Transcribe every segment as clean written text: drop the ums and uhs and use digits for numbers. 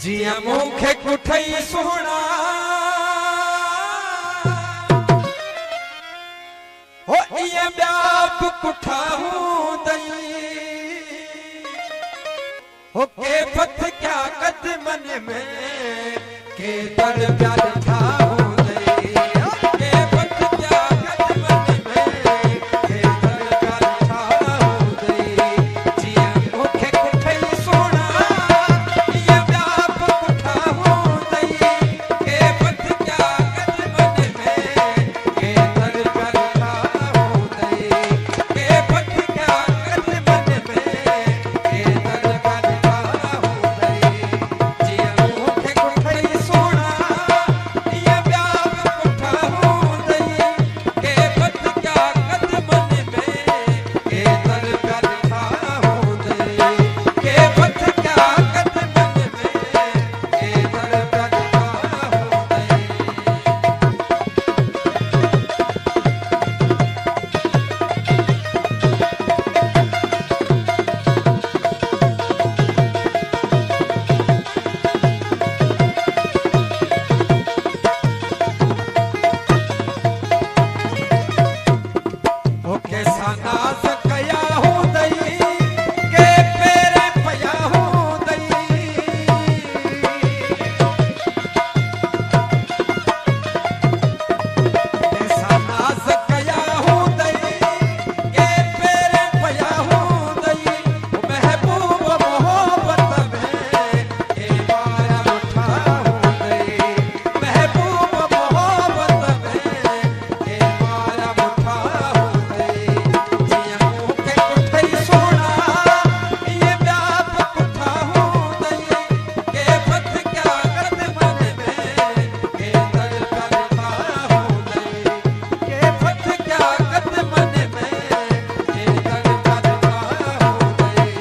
जिया मुखे कुठई सोना हो ये ब्याप कुठाऊं दई हो के पथ क्या कदमन में के दर प्यार ठाऊं दई के पथ क्या कदमन में के दर प्यार ठाऊं दई जिया मुखे कुठई सोना ये ब्याप कुठाऊं दई के पथ क्या कदमन में के दर प्यार ठाऊं दई के पथ क्या कदमन में के दर प्यार ठाऊं दई जिया मुखे कुठई सोना ये ब्याप कुठाऊं दई के पथ क्या कदमन में के दर प्यार ठाऊं दई के पथ क्या कदमन में के दर प्यार ठाऊं दई ओके सानास कया हूं दई के पेरे पया हूं दई के सानास कया हूं दई के पेरे पया हूं दई महबूब मोहब्बत में के मारा उठा हूं दई महबूब मोहब्बत में के मारा उठा हूं दई जिया मुखे कुठई सोना ये ब्याप कुठाऊं दई के पथ क्या कदमन में के दर प्यार ठाऊं दई के पथ क्या कदमन में के दर प्यार ठाऊं दई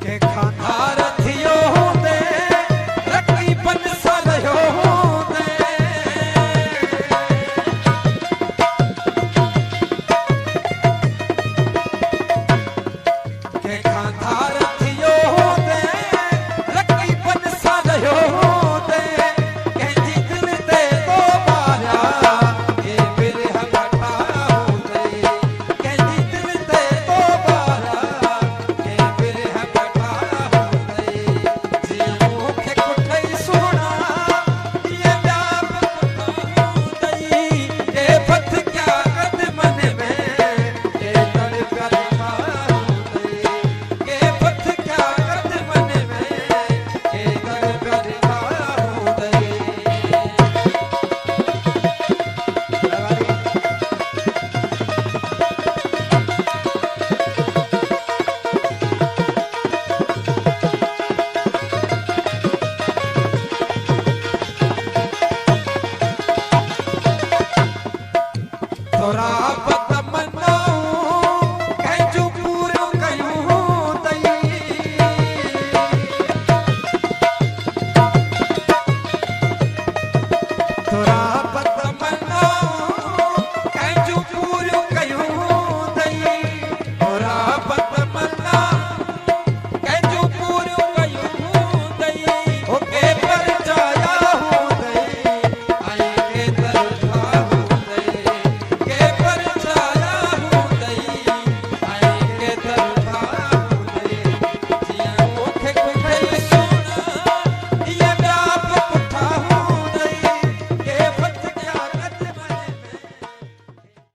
के खांधार थियो दे रकीबन सलयो दे के खांधार